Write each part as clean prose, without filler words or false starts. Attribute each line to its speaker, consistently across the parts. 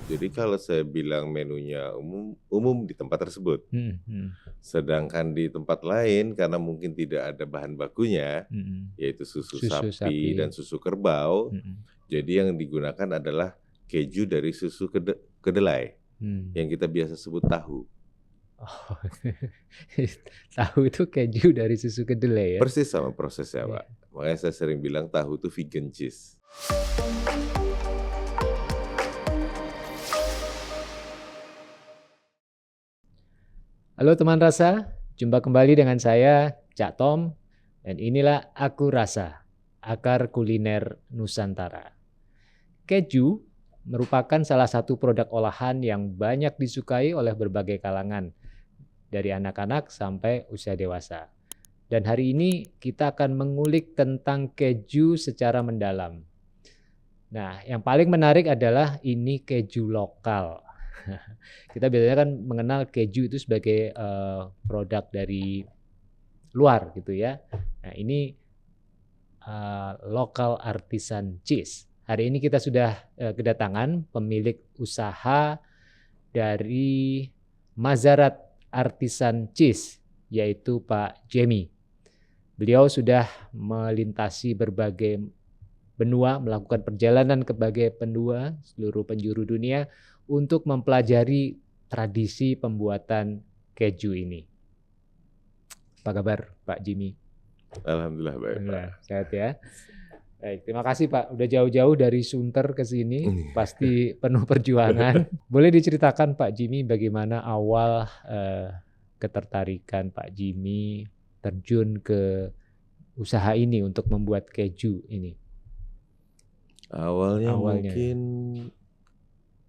Speaker 1: Jadi kalau saya bilang menunya umum di tempat tersebut. Sedangkan di tempat lain karena mungkin tidak ada bahan bakunya, yaitu susu
Speaker 2: Susu
Speaker 1: sapi
Speaker 2: sapi.
Speaker 1: dan susu kerbau, jadi yang digunakan adalah keju dari susu kedelai, yang kita biasa sebut tahu.
Speaker 2: Oh, tahu itu keju dari susu kedelai ya?
Speaker 1: Persis sama prosesnya,
Speaker 2: Iya.
Speaker 1: Pak. Makanya saya sering bilang tahu itu vegan cheese.
Speaker 2: Halo teman rasa, jumpa kembali dengan saya, Cak Tom, dan inilah Aku Rasa, akar kuliner Nusantara. Keju merupakan salah satu produk olahan yang banyak disukai oleh berbagai kalangan, dari anak-anak sampai usia dewasa. Dan hari ini kita akan mengulik tentang keju secara mendalam. Nah, yang paling menarik adalah ini keju lokal. Kita biasanya kan mengenal keju itu sebagai produk dari luar gitu ya. Nah, ini local artisan cheese. Hari ini kita sudah kedatangan pemilik usaha dari Mazarat Artisan Cheese, yaitu Pak Jamie. Beliau sudah melintasi berbagai benua, melakukan perjalanan ke berbagai benua seluruh penjuru dunia untuk mempelajari tradisi pembuatan keju ini. Apa kabar Pak Jimmy?
Speaker 1: Alhamdulillah baik, Pak.
Speaker 2: Sehat ya. Baik, terima kasih Pak. Udah jauh-jauh dari Sunter ke sini, pasti penuh perjuangan. Boleh diceritakan Pak Jimmy bagaimana awal ketertarikan Pak Jimmy terjun ke usaha ini untuk membuat keju ini?
Speaker 1: Awalnya mungkin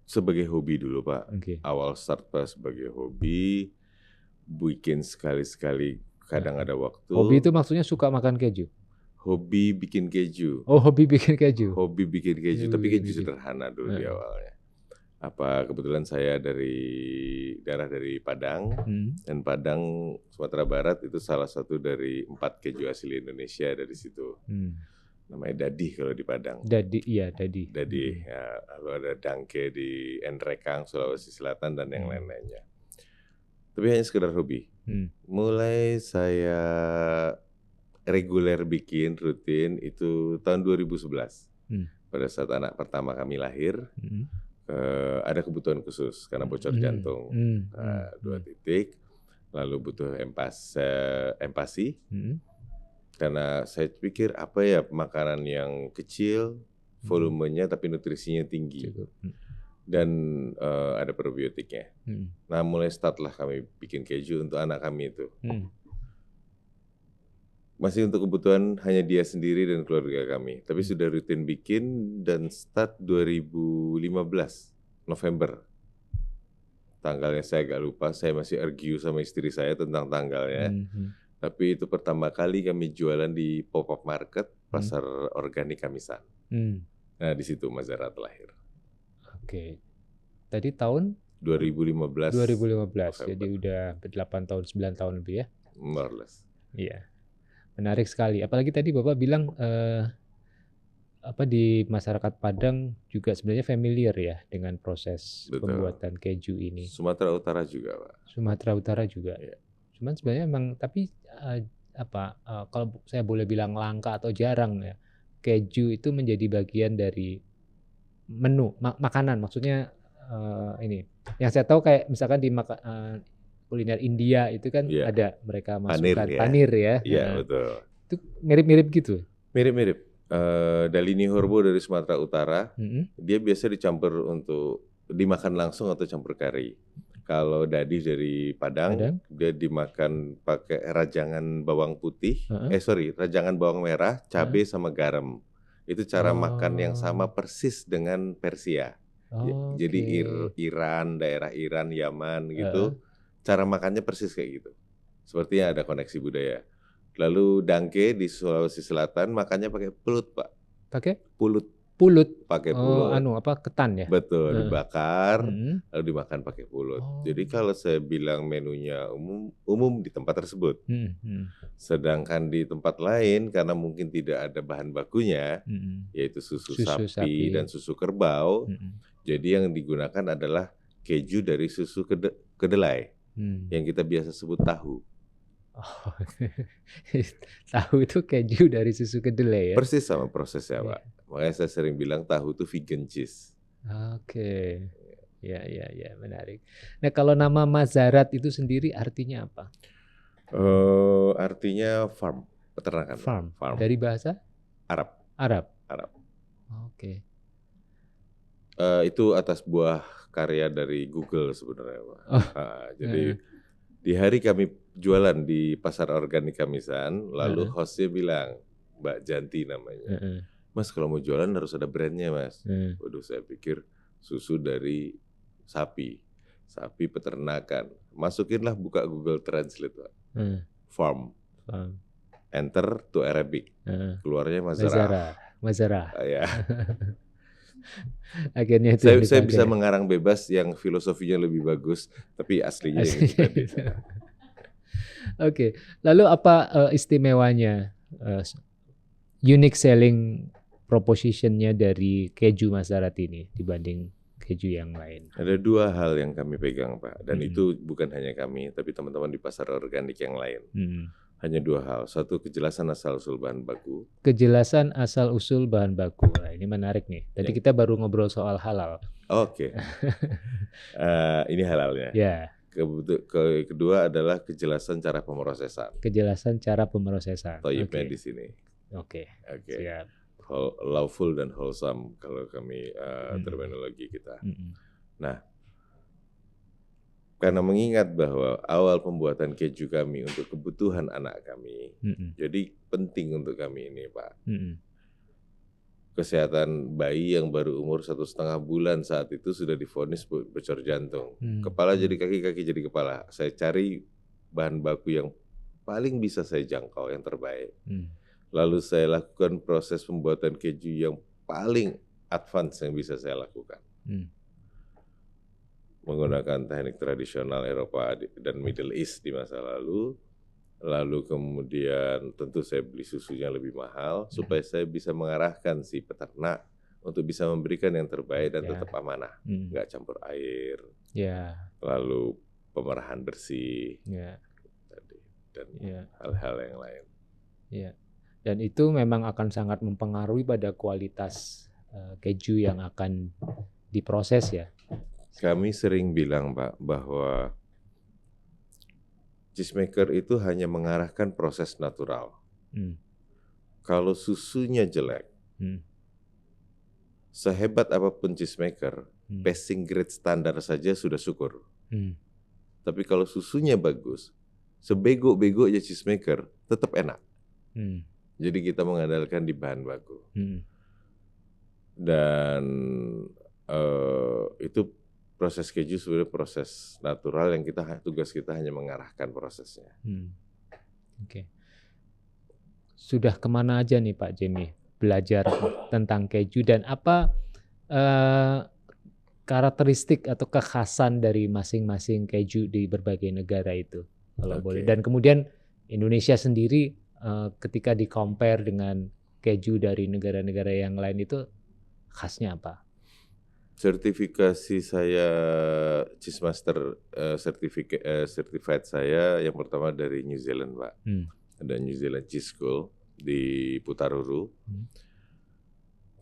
Speaker 1: sebagai hobi dulu, Pak.
Speaker 2: Okay.
Speaker 1: Awal start Pak sebagai hobi, bikin sekali-sekali kadang ada waktu.
Speaker 2: Hobi itu maksudnya suka makan keju?
Speaker 1: Hobi bikin keju.
Speaker 2: Oh, hobi bikin keju.
Speaker 1: Hobi bikin keju, tapi keju sederhana dulu di awalnya. Kebetulan saya dari daerah dari Padang, dan Padang Sumatera Barat itu salah satu dari 4 keju asli Indonesia dari situ. Namanya Dadi kalau di Padang.
Speaker 2: Dadi, iya Dadi.
Speaker 1: Dadi, ya, lalu ada Dangke di Nrekang, Sulawesi Selatan dan yang lain-lainnya. Tapi hanya sekedar hobi. Mulai saya reguler bikin rutin itu tahun 2011. Pada saat anak pertama kami lahir, ada kebutuhan khusus karena bocor jantung, 2 titik, lalu butuh empasi. Karena saya pikir apa ya makanan yang kecil, volumenya tapi nutrisinya tinggi. Dan ada probiotiknya. Nah mulai start lah kami bikin keju untuk anak kami itu. Masih untuk kebutuhan hanya dia sendiri dan keluarga kami. Tapi sudah rutin bikin dan start 2015 November. Tanggalnya saya agak lupa, saya masih argue sama istri saya tentang tanggalnya. Tapi itu pertama kali kami jualan di pop-up market pasar organik Kamisan. Nah di situ Mazarat lahir.
Speaker 2: Oke. Tadi tahun
Speaker 1: 2015.
Speaker 2: 2015. Jadi udah 8 tahun, 9 tahun lebih ya.
Speaker 1: More or less.
Speaker 2: Iya. Menarik sekali. Apalagi tadi Bapak bilang di masyarakat Padang juga sebenarnya familiar ya dengan proses pembuatan keju ini.
Speaker 1: Sumatera Utara juga, Pak.
Speaker 2: Sumatera Utara juga. Ya. Cuman sebenarnya memang tapi kalau saya boleh bilang langka atau jarang ya, keju itu menjadi bagian dari menu makanan. Maksudnya ini yang saya tahu kayak misalkan di kuliner India itu kan ada mereka masukkan panir ya.
Speaker 1: Iya, betul.
Speaker 2: Itu mirip-mirip gitu.
Speaker 1: Mirip-mirip. Dalini Horbo dari Sumatera Utara, dia biasa dicampur untuk dimakan langsung atau campur kari. Kalau Dadi dari Padang, dia dimakan pakai rajangan bawang putih, rajangan bawang merah, cabai sama garam. Itu cara makan yang sama persis dengan Persia. Jadi Iran, daerah Iran, Yaman gitu, cara makannya persis kayak gitu. Sepertinya ada koneksi budaya. Lalu Dangke di Sulawesi Selatan makannya pakai pulut, Pak.
Speaker 2: Pakai?
Speaker 1: Pulut.
Speaker 2: Pulut.
Speaker 1: Pakai pulut.
Speaker 2: Ketan ya?
Speaker 1: Betul, dibakar, lalu dimakan pakai pulut. Jadi kalau saya bilang menunya umum di tempat tersebut. Sedangkan di tempat lain karena mungkin tidak ada bahan bakunya, yaitu susu sapi dan susu kerbau. Jadi yang digunakan adalah keju dari susu kedelai, yang kita biasa sebut tahu.
Speaker 2: Oh, tahu itu keju dari susu kedelai ya?
Speaker 1: Persis sama prosesnya, Pak. Makanya saya sering bilang tahu itu vegan cheese.
Speaker 2: Oke. Ya, menarik. Nah, kalau nama Mazarat itu sendiri artinya apa?
Speaker 1: Artinya farm, peternakan.
Speaker 2: Farm. Dari bahasa?
Speaker 1: Arab.
Speaker 2: Oke.
Speaker 1: Itu atas buah karya dari Google sebenarnya, Pak. Jadi di hari kami jualan di pasar organik Kamisan, lalu hostnya bilang, Mbak Janti namanya, Mas kalau mau jualan harus ada brandnya, Mas. Waduh, saya pikir susu dari sapi peternakan. Masukinlah, buka Google Translate, Pak. Farm. Enter to Arabic. Keluarnya Mazarah. Ya.
Speaker 2: Akhirnya itu
Speaker 1: saya bisa mengarang bebas yang filosofinya lebih bagus, tapi aslinya ini tadi.
Speaker 2: Oke, lalu apa istimewanya, unique selling propositionnya dari keju Mazarat ini dibanding keju yang lain?
Speaker 1: Ada dua hal yang kami pegang, Pak, dan itu bukan hanya kami, tapi teman-teman di pasar organik yang lain. Hanya dua hal. Satu, kejelasan asal-usul bahan baku.
Speaker 2: Kejelasan asal-usul bahan baku. Nah, ini menarik nih. Tadi kita baru ngobrol soal halal.
Speaker 1: Oke. Ini halalnya.
Speaker 2: Ya.
Speaker 1: Kedua adalah kejelasan cara pemrosesan. Toyibnya di sini.
Speaker 2: Oke. Siap.
Speaker 1: Lawful dan wholesome kalau kami terminologi kita. Nah, karena mengingat bahwa awal pembuatan keju kami untuk kebutuhan anak kami, jadi penting untuk kami ini, Pak. Kesehatan bayi yang baru umur 1,5 bulan saat itu sudah divonis bocor jantung. Kepala jadi kaki, kaki jadi kepala. Saya cari bahan baku yang paling bisa saya jangkau, yang terbaik. Lalu saya lakukan proses pembuatan keju yang paling advance yang bisa saya lakukan. Menggunakan teknik tradisional Eropa dan Middle East di masa lalu. Lalu kemudian tentu saya beli susunya lebih mahal supaya saya bisa mengarahkan si peternak untuk bisa memberikan yang terbaik dan tetap amanah, nggak campur air. Lalu pemerahan bersih dan hal-hal yang lain.
Speaker 2: Dan itu memang akan sangat mempengaruhi pada kualitas keju yang akan diproses ya.
Speaker 1: Kami sering bilang, Pak, bahwa cheesemaker itu hanya mengarahkan proses natural. Kalau susunya jelek, sehebat apapun cheesemaker, passing grade standar saja sudah syukur. Tapi kalau susunya bagus, sebego-begonya cheesemaker tetap enak. Jadi kita mengandalkan di bahan baku. Dan itu proses keju sebenarnya proses natural yang tugas kita hanya mengarahkan prosesnya.
Speaker 2: Oke. Sudah kemana aja nih Pak Jemi belajar tentang keju dan apa karakteristik atau kekhasan dari masing-masing keju di berbagai negara itu kalau boleh. Dan kemudian Indonesia sendiri ketika di-compare dengan keju dari negara-negara yang lain itu khasnya apa?
Speaker 1: Sertifikasi saya Cheese Master certified saya yang pertama dari New Zealand, Pak. Ada New Zealand Cheese School di Putaruru.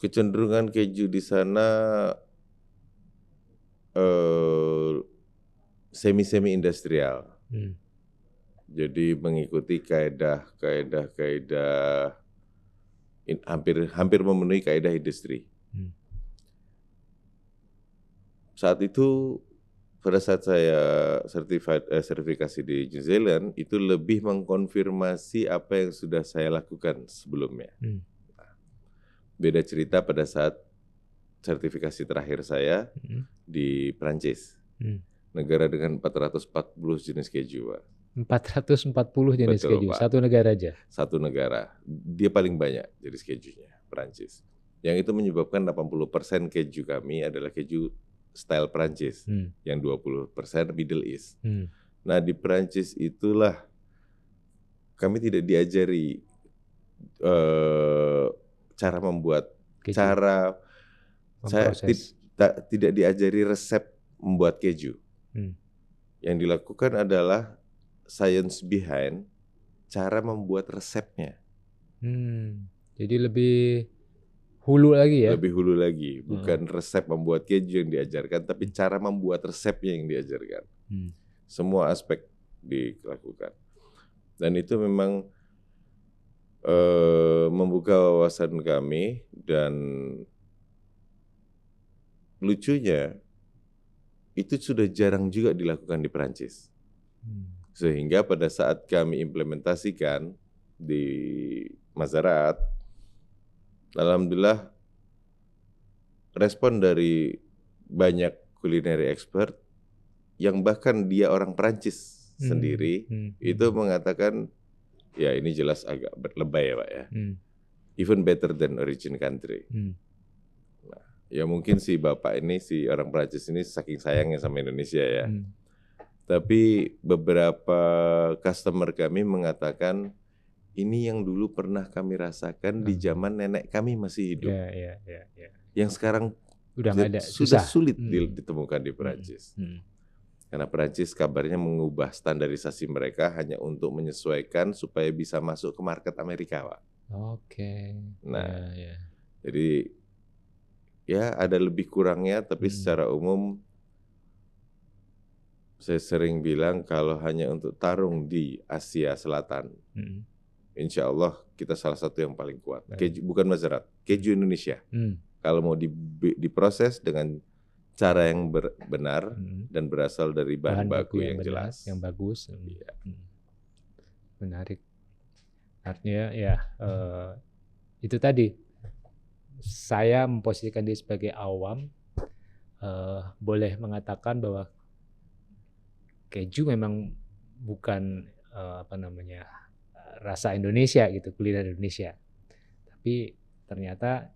Speaker 1: Kecenderungan keju di sana semi industrial. Jadi mengikuti kaedah hampir memenuhi kaedah industri. Saat itu pada saat saya sertifikasi di New Zealand itu lebih mengkonfirmasi apa yang sudah saya lakukan sebelumnya. Beda cerita pada saat sertifikasi terakhir saya di Prancis. Negara dengan 440 jenis keju, Pak.
Speaker 2: 440 jenis keju, Pak. Satu negara aja?
Speaker 1: Satu negara. Dia paling banyak jenis kejunya, Prancis. Yang itu menyebabkan 80% keju kami adalah keju style Prancis, yang 20% Middle East. Nah di Prancis itulah kami tidak diajari cara membuat keju. Saya tidak diajari resep membuat keju. Yang dilakukan adalah science behind cara membuat resepnya.
Speaker 2: Jadi lebih hulu lagi ya?
Speaker 1: Lebih hulu lagi, bukan resep membuat keju yang diajarkan, tapi cara membuat resepnya yang diajarkan. Semua aspek dilakukan. Dan itu memang membuka wawasan kami, dan lucunya itu sudah jarang juga dilakukan di Perancis. Sehingga pada saat kami implementasikan di Mazarat, alhamdulillah respon dari banyak culinary expert yang bahkan dia orang Perancis sendiri itu mengatakan ya ini jelas agak berlebay ya Pak ya. Even better than origin country. Nah, ya mungkin si Bapak ini, si orang Perancis ini saking sayangnya sama Indonesia ya. Tapi beberapa customer kami mengatakan ini yang dulu pernah kami rasakan di zaman nenek kami masih hidup. Yang sekarang
Speaker 2: udah ada,
Speaker 1: sudah sulit ditemukan di Perancis. Karena Perancis kabarnya mengubah standarisasi mereka hanya untuk menyesuaikan supaya bisa masuk ke market Amerika, Pak. Nah, jadi ya ada lebih kurangnya, tapi secara umum saya sering bilang kalau hanya untuk tarung di Asia Selatan, insya Allah kita salah satu yang paling kuat. Keju, bukan Mazarat, keju Indonesia. Kalau mau diproses dengan cara yang benar dan berasal dari bahan baku yang jelas,
Speaker 2: yang bagus. Menarik. Artinya ya itu tadi saya memposisikan diri sebagai awam, boleh mengatakan bahwa keju memang bukan rasa Indonesia gitu, kuliner Indonesia. Tapi ternyata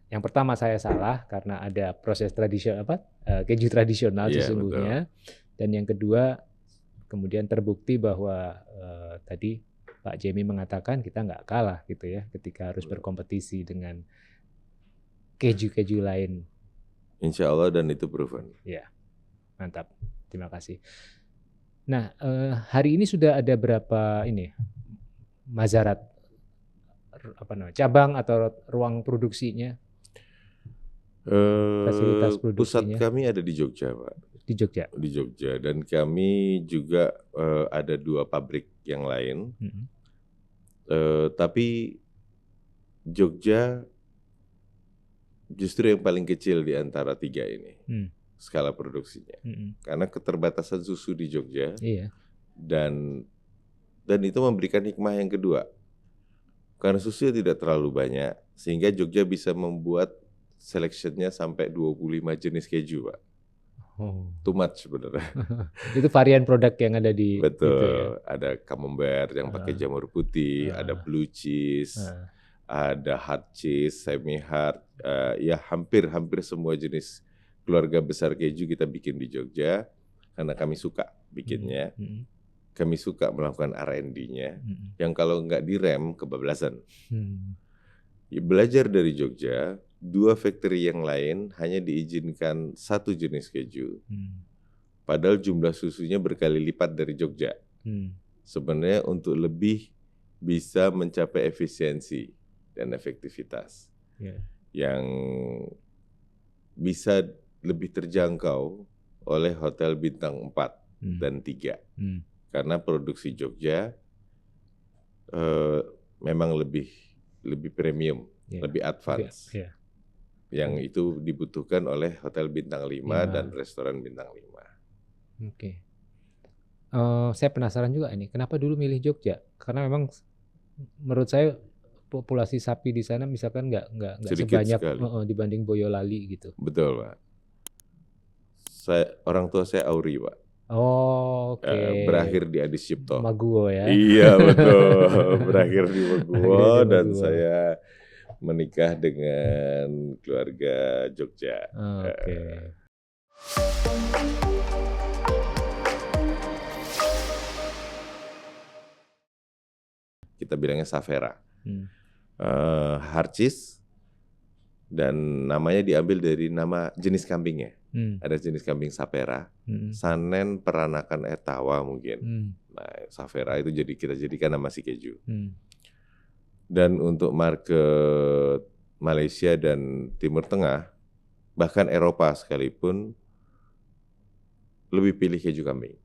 Speaker 2: yang pertama saya salah karena ada proses tradisional keju tradisional sesungguhnya. Betul. Dan yang kedua kemudian terbukti bahwa tadi Pak Jamie mengatakan kita nggak kalah gitu ya ketika harus berkompetisi dengan keju-keju lain.
Speaker 1: Insya Allah, dan itu proven.
Speaker 2: Ya, mantap. Terima kasih. Nah, hari ini sudah ada berapa Mazarat cabang atau ruang produksinya?
Speaker 1: Fasilitas produksinya. Pusat kami ada di Jogja, Pak.
Speaker 2: Di Jogja.
Speaker 1: Di Jogja, dan kami juga ada 2 pabrik yang lain. Tapi Jogja justru yang paling kecil di antara 3 ini. Skala produksinya. Karena keterbatasan susu di Jogja.
Speaker 2: Iya.
Speaker 1: Dan itu memberikan hikmah yang kedua. Karena susunya tidak terlalu banyak, sehingga Jogja bisa membuat seleksinya sampai 25 jenis keju, Pak. Too much sebenarnya.
Speaker 2: Itu varian produk yang ada di.
Speaker 1: Betul. Gitu ya? Ada camembert yang pakai jamur putih, ada blue cheese, ada hard cheese, semi hard, ya hampir semua jenis keluarga besar keju kita bikin di Jogja karena kami suka bikinnya. Kami suka melakukan R&D-nya, yang kalau nggak direm kebablasan. Ya, belajar dari Jogja, 2 factory yang lain hanya diizinkan 1 jenis keju. Padahal jumlah susunya berkali lipat dari Jogja. Sebenarnya untuk lebih bisa mencapai efisiensi dan efektivitas yang bisa lebih terjangkau oleh hotel bintang 4 dan 3. Karena produksi Jogja memang lebih premium, lebih advance. Yang itu dibutuhkan oleh hotel bintang 5 dan restoran bintang 5.
Speaker 2: Oke. Saya penasaran juga ini, kenapa dulu milih Jogja? Karena memang menurut saya populasi sapi di sana misalkan nggak sebanyak dibanding Boyolali gitu.
Speaker 1: Betul, Pak. Orang tua saya Auri, Pak. Berakhir di Adi Sucipto.
Speaker 2: Maguwo ya.
Speaker 1: Iya, betul. Berakhir di Maguwo dan saya Menikah dengan keluarga Jogja.
Speaker 2: Oke.
Speaker 1: Kita bilangnya Savera. Harcis, dan namanya diambil dari nama jenis kambingnya. Ada jenis kambing Savera, Sanen Peranakan Etawa mungkin. Nah, Savera itu kita jadikan nama si keju. Dan untuk market Malaysia dan Timur Tengah, bahkan Eropa sekalipun, lebih pilih keju kambing.